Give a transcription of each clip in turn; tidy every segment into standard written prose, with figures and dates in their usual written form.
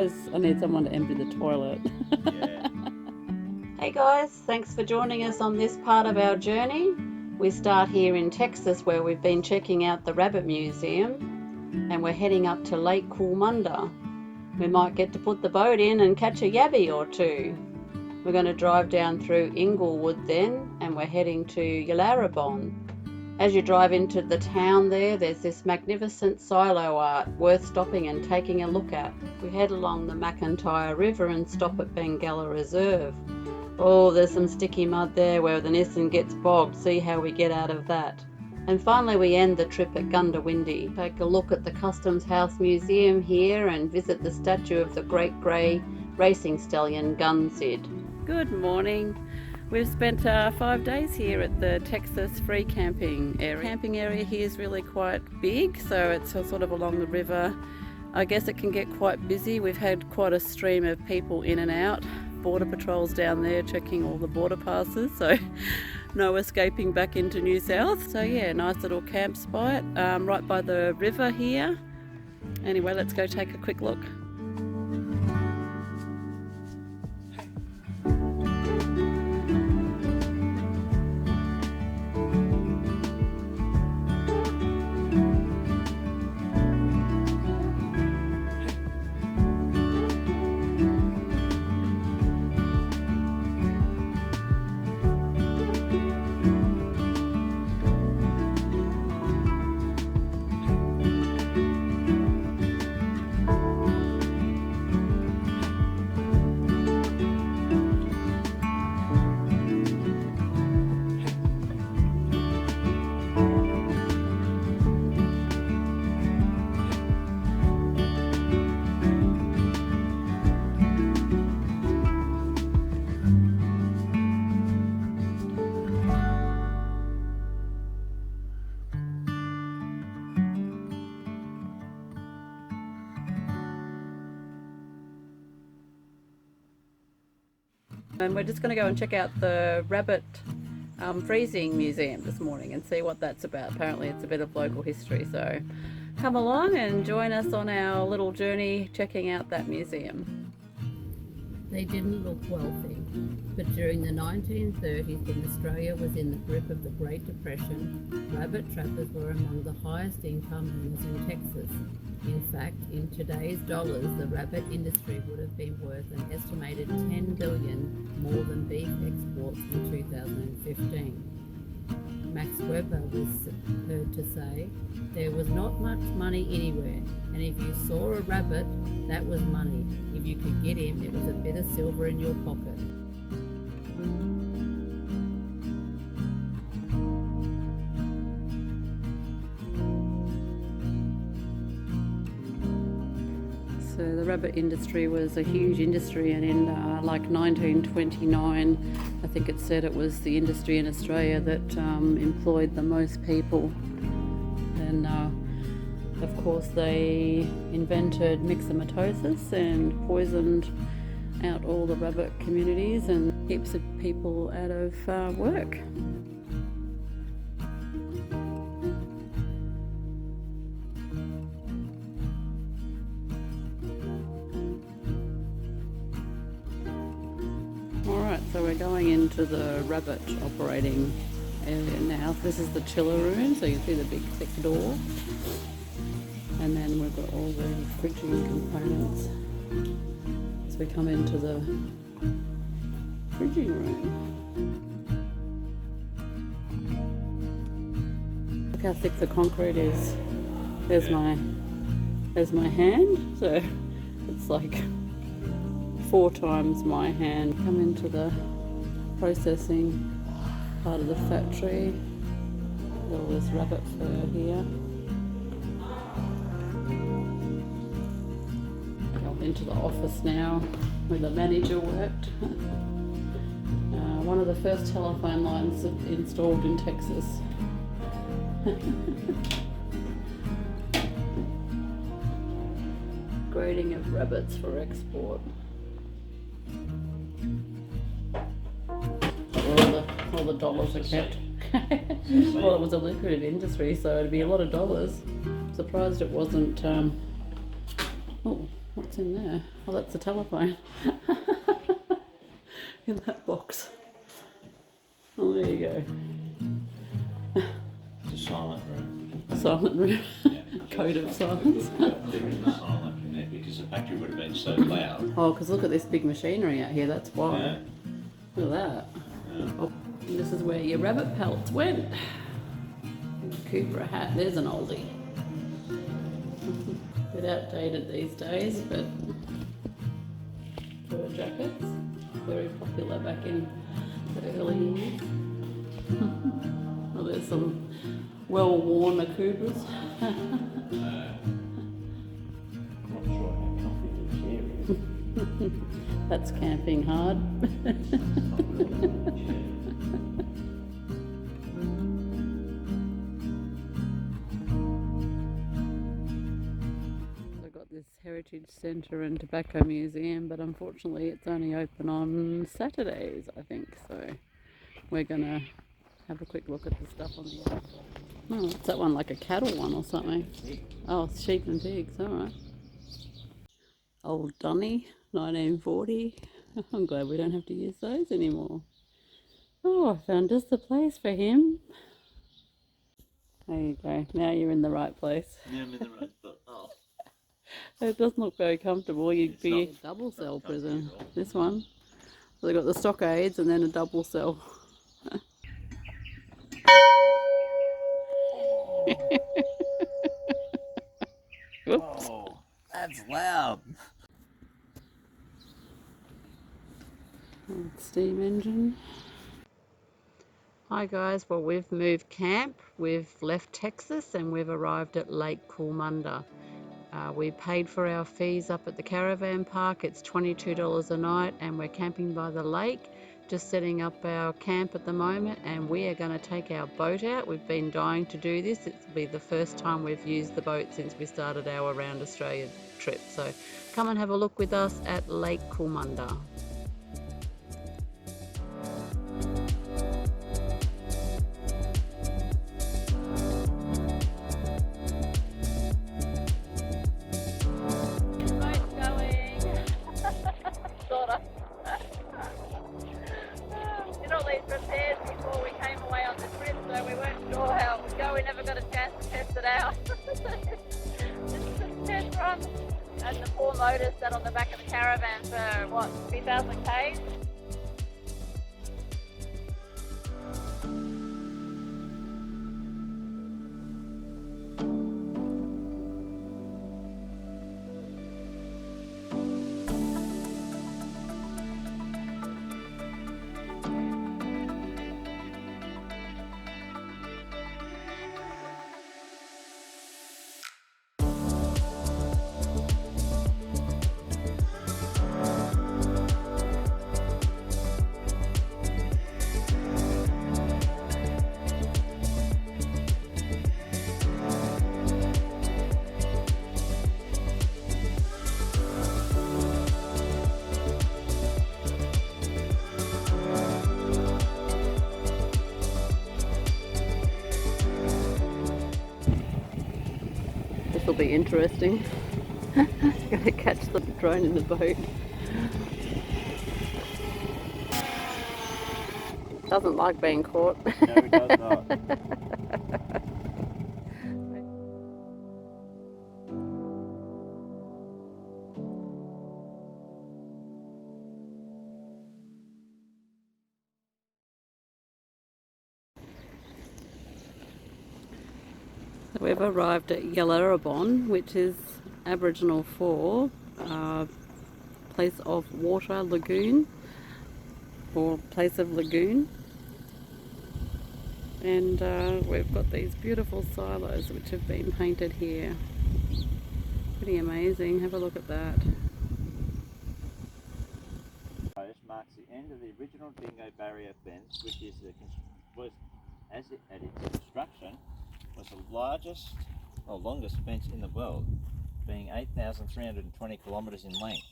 guys, I need someone to empty the toilet. Yeah. Hey guys, thanks for joining us on this part of our journey. We start here in Texas, where we've been checking out the Rabbit Museum, and we're heading up to Lake Coolmunda. We might get to put the boat in and catch a yabby or two. We're going to drive down through Inglewood then, and we're heading to Yelarabon. As you drive into the town there's this magnificent silo art worth stopping and taking a look at. We head along the McIntyre River and stop at Bengalla Reserve. Oh, there's some sticky mud there where the Nissan gets bogged. See how we get out of that. And finally we end the trip at Gundawindi. Take a look at the Customs House Museum here and visit the statue of the great grey racing stallion Gun Sid. Good morning. We've spent 5 days here at the Texas free camping area. The camping area here is really quite big, so it's sort of along the river. I guess it can get quite busy. We've had quite a stream of people in and out. Border patrols down there checking all the border passes, so no escaping back into New South. So yeah, nice little camp spot right by the river here. Anyway, let's go take a quick look. And we're just going to go and check out the rabbit freezing museum this morning and see what that's about. Apparently it's a bit of local history, so come along and join us on our little journey checking out that museum. They didn't look wealthy, but during the 1930s, when Australia was in the grip of the Great Depression, rabbit trappers were among the highest income earners in Texas. In fact, in today's dollars, the rabbit industry would have been worth an estimated $10 billion more than beef exports in 2015. Max Weber was heard to say, "There was not much money anywhere, and if you saw a rabbit, that was money. If you could get him, it was a bit of silver in your pocket." So the rabbit industry was a huge industry, and in like 1929, I think it said it was the industry in Australia that employed the most people. And of course they invented myxomatosis and poisoned out all the rabbit communities and heaps of people out of work. Alright, so we're going into the rabbit operating area now. This is the chiller room, so you can see the big thick door. And then we've got all the fridging components. So we come into the fridging room. Look how thick the concrete is. There's my hand, so it's like 4 times my hand. Come into the processing part of the factory. All this rabbit fur here. Go into the office now where the manager worked. One of the first telephone lines installed in Texas. Grading of rabbits for export. All the dollars are kept. Well, it was a lucrative industry, so it'd be a lot of dollars. Surprised it wasn't. Oh, What's in there? Oh, that's the telephone. In that box. Oh, there you go. It's a silent room. Silent room. Yeah. Code of silence. Silent in there because the factory would have been so loud. Oh, because look at this big machinery out here, that's why. Yeah. Look at that. Yeah. Oh, and this is where your rabbit pelts went. Cooper hat, there's an oldie. Bit outdated these days, but fur jackets, very popular back in the early years. Well, there's some well-worn Coopers. I'm not sure how comfy the chair is. That's camping hard. I've got this Heritage Centre and Tobacco Museum, but unfortunately it's only open on Saturdays, I think, so we're gonna have a quick look at the stuff on the outside. Oh, what's that one, like a cattle one or something? Oh, sheep and pigs, alright. Old Dunny, 1940. I'm glad we don't have to use those anymore. Oh, I found just the place for him. There you go. Now you're in the right place. Yeah, I'm in the right spot. Oh. It doesn't look very comfortable. You'd It's be not- a double cell not comfy prison. at all. This one. So they've got the stockades and then a double cell. Whoops. Oh, that's loud. Steam engine. Hi guys, well we've moved camp, we've left Texas and we've arrived at Lake Coolmunda. We paid for our fees up at the caravan park. It's $22 a night and we're camping by the lake, just setting up our camp at the moment, and we are going to take our boat out. We've been dying to do this. It'll be the first time we've used the boat since we started our Around Australia trip. So come and have a look with us at Lake Coolmunda. And the 4 motors sat on the back of the caravan for what, 3,000 k's? This will be interesting. Gotta catch the drone in the boat. Doesn't like being caught. No, it does not. We've arrived at Yelarabon, which is Aboriginal for place of water lagoon, or place of lagoon. And we've got these beautiful silos which have been painted here. Pretty amazing. Have a look at that. This marks the end of the original Dingo barrier fence, which is was, at its construction, was the largest or longest fence in the world, being 8,320 kilometres in length.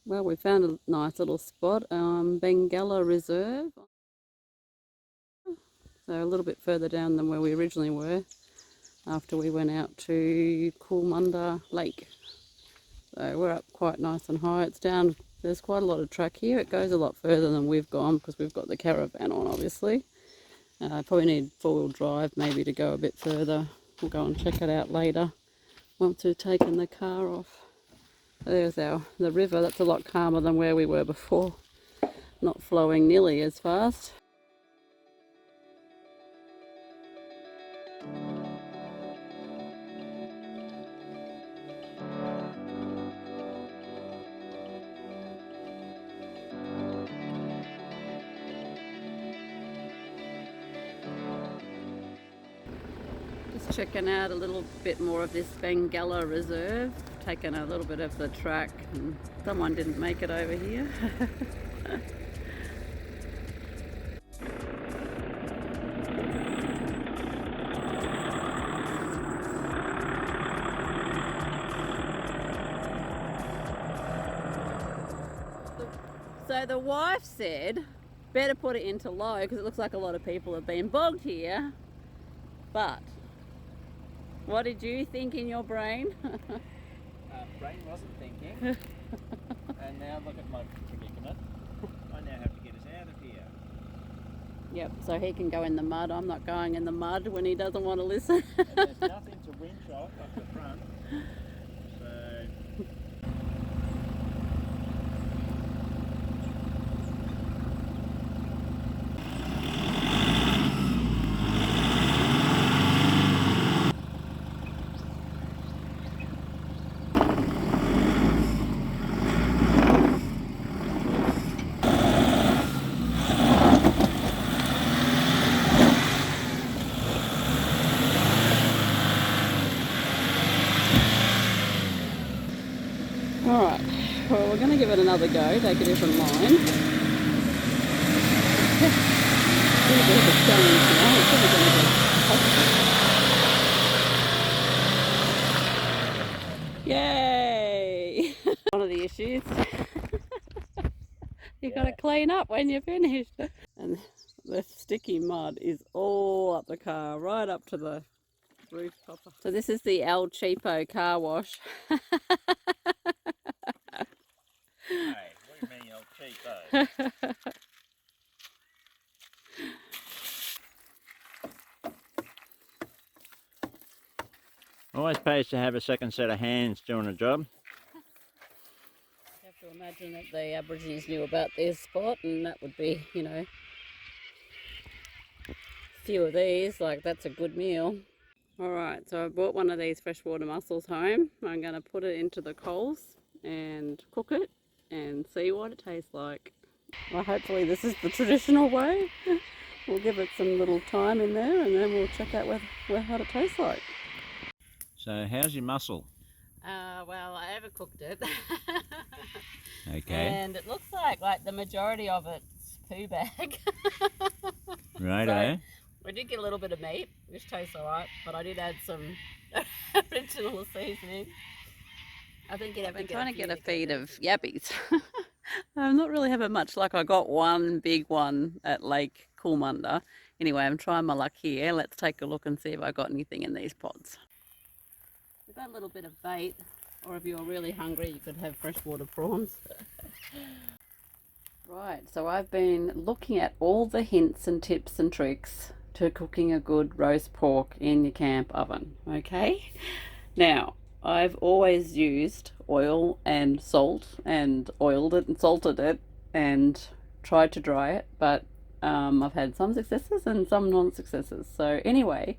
Well, we found a nice little spot, Bengalla Reserve. So a little bit further down than where we originally were. after we went out to Coolmunda Lake. So we're up quite nice and high. It's down, there's quite a lot of track here. It goes a lot further than we've gone because we've got the caravan on, obviously. Probably need four-wheel drive maybe to go a bit further. We'll go and check it out later once we've taken the car off. There's the river. That's a lot calmer than where we were before. Not flowing nearly as fast. Just checking out a little bit more of this Bengalla Reserve. Taken a little bit of the track and someone didn't make it over here. So the wife said better put it into low because it looks like a lot of people have been bogged here. But what did you think in your brain? Brain wasn't thinking. And now look at my predicament. I now have to get us out of here. Yep, so he can go in the mud. I'm not going in the mud when he doesn't want to listen. And there's nothing to winch off the front. So Alright, well we're going to give it another go, take a different line. It's a bit of a challenge now, it's probably going to be Yay! One of the issues. You've got to clean up when you're finished. And the sticky mud is all up the car, right up to the roof topper. So this is the El Cheapo car wash. hey, what do you mean old cheapo? Always pays to have a second set of hands doing a job. You have to imagine that the Aborigines knew about their spot, and that would be, you know, a few of these, like that's a good meal. Alright, so I bought one of these freshwater mussels home. I'm going to put it into the coals and cook it and see what it tastes like. Well, hopefully this is the traditional way. We'll give it some little time in there and then we'll check out what it tastes like. So how's your mussel? Well, I overcooked it. Okay. And it looks like the majority of it's poo bag. Righto. So, we did get a little bit of meat, which tastes alright, but I did add some original seasoning. I think I've been trying to get a feed of yabbies. I'm not really having much luck. I got one big one at Lake Coolmunda. Anyway, I'm trying my luck here. Let's take a look and see if I got anything in these pots. We've got a little bit of bait, or if you're really hungry, you could have freshwater prawns. Right, so I've been looking at all the hints and tips and tricks to cooking a good roast pork in your camp oven, okay? Now, I've always used oil and salt and oiled it and salted it and tried to dry it, but I've had some successes and some non-successes. So anyway,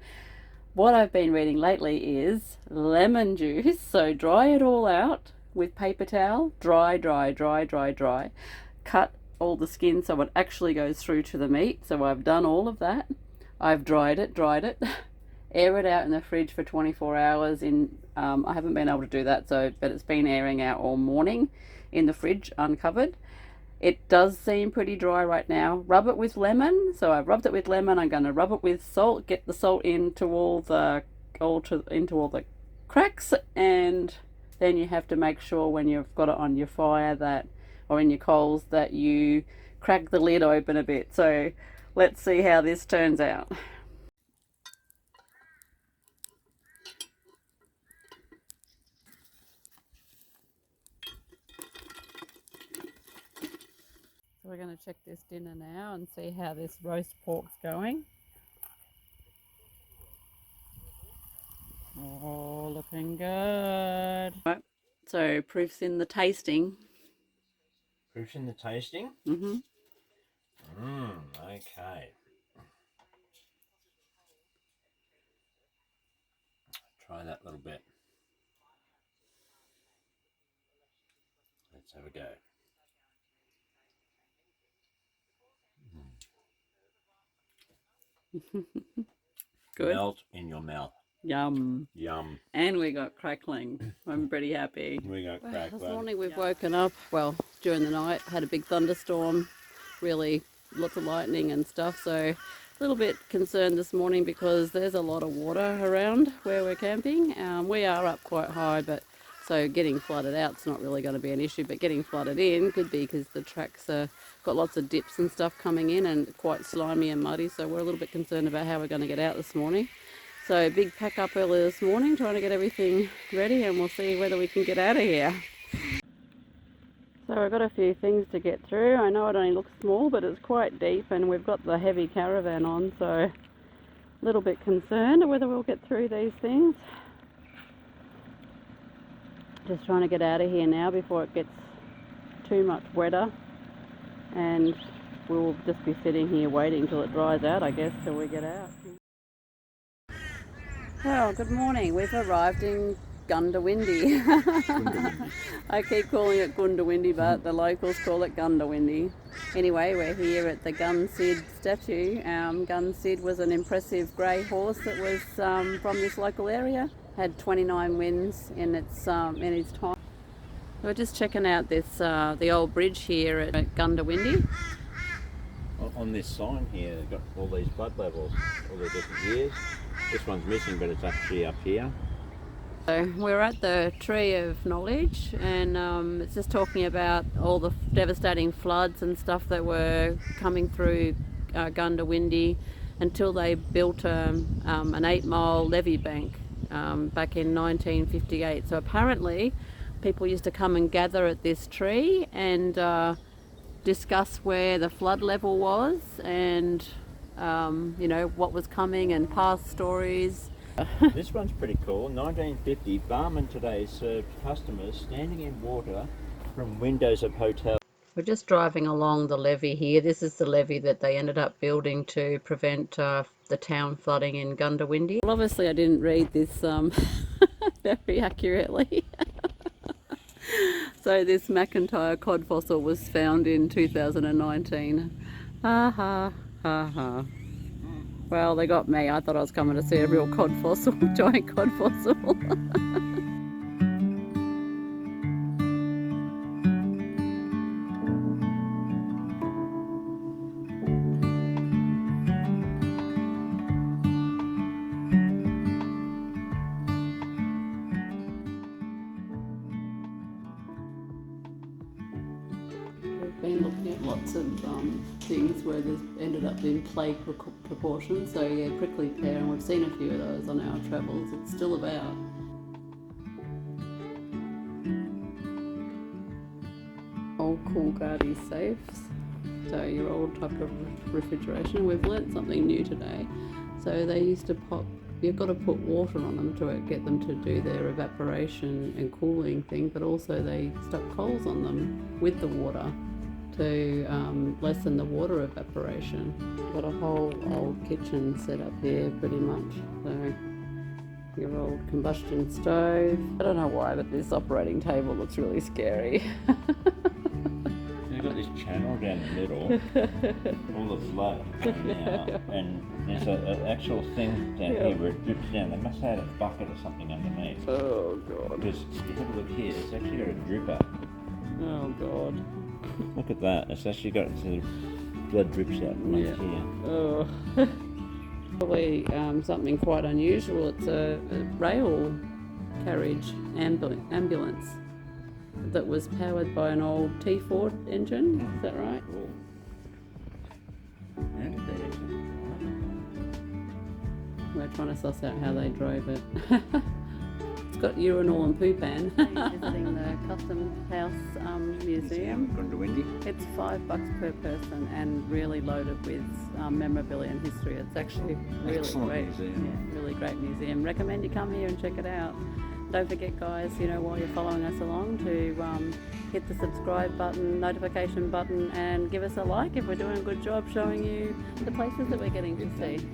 what I've been reading lately is lemon juice. So dry it all out with paper towel, dry. Cut all the skin so it actually goes through to the meat. So I've done all of that. I've dried it, air it out in the fridge for 24 hours. I haven't been able to do that, but it's been airing out all morning in the fridge uncovered. It does seem pretty dry right now. Rub it with lemon. So I've rubbed it with lemon. I'm going to rub it with salt, get the salt into all the cracks, and then you have to make sure when you've got it on your fire or in your coals that you crack the lid open a bit. So let's see how this turns out. going to check this dinner now and see how this roast pork's going. Oh, looking good. Right, so proof's in the tasting. Proof's in the tasting? Mm-hmm. Okay. Try that little bit. Let's have a go. Good. Melt in your mouth. Yum. Yum. And we got crackling. I'm pretty happy. We got crackling. This morning we've woken up, well, during the night, had a big thunderstorm, really lots of lightning and stuff, so a little bit concerned this morning because there's a lot of water around where we're camping. We are up quite high, but so getting flooded out's not really going to be an issue, but getting flooded in could be because the tracks are got lots of dips and stuff coming in and quite slimy and muddy, so we're a little bit concerned about how we're going to get out this morning. So big pack up early this morning, trying to get everything ready, and we'll see whether we can get out of here. So I've got a few things to get through. I know it only looks small, but it's quite deep, and we've got the heavy caravan on, so a little bit concerned whether we'll get through these things. Just trying to get out of here now before it gets too much wetter, and we'll just be sitting here waiting till it dries out, I guess, till we get out. Well, good morning. We've arrived in Gundawindi. I keep calling it Gundawindi, but the locals call it Gundawindi. Anyway, we're here at the Gun Sid statue. Gun Sid was an impressive grey horse that was from this local area. Had 29 wins in his time. We're just checking out this the old bridge here at Gundawindi. On this sign here, they've got all these flood levels, all the different years. This one's missing, but it's actually up here. So we're at the Tree of Knowledge, and it's just talking about all the devastating floods and stuff that were coming through Gundawindi until they built an 8-mile levee bank back in 1958. So apparently people used to come and gather at this tree and discuss where the flood level was and you know, what was coming and past stories. This one's pretty cool. 1950, barman today served customers standing in water from windows of hotels. We're just driving along the levee here. This is the levee that they ended up building to prevent the town flooding in Gundawindi. Well, obviously I didn't read this very accurately. So this McIntyre cod fossil was found in 2019. Ha ha ha ha. Well, they got me. I thought I was coming to see a real cod fossil, giant cod fossil. Been looking at lots of things where there's ended up in plague proportions. So yeah, prickly pear, and we've seen a few of those on our travels. It's still about. Old Coolgardie safes. So your old type of refrigeration. We've learnt something new today. So they used to pop. You've got to put water on them to get them to do their evaporation and cooling thing, but also they stuck coals on them with the water to lessen the water evaporation. Got a whole old kitchen set up here pretty much. So your old combustion stove. I don't know why, but this operating table looks really scary. They've got this channel down the middle, all the flood coming out, and there's an actual thing down here where it drips down. They must have had a bucket or something underneath. Oh God. Because if you have a look here, it's actually got a dripper. Oh God. Look at that, it's actually got the blood drips out from here. Oh. Probably something quite unusual. It's a rail carriage ambulance that was powered by an old T-Ford engine. Is that right? Cool. How did they actually drive it? We're trying to suss out how they drove it. It's got urinal and poo pan. Visiting the Customs House Museum. Gundawindi. It's $5 per person and really loaded with memorabilia and history. It's actually really Excellent great. museum. Yeah, really great museum. Recommend you come here and check it out. Don't forget, guys, while you're following us along, to hit the subscribe button, notification button, and give us a like if we're doing a good job showing you the places that we're getting to see.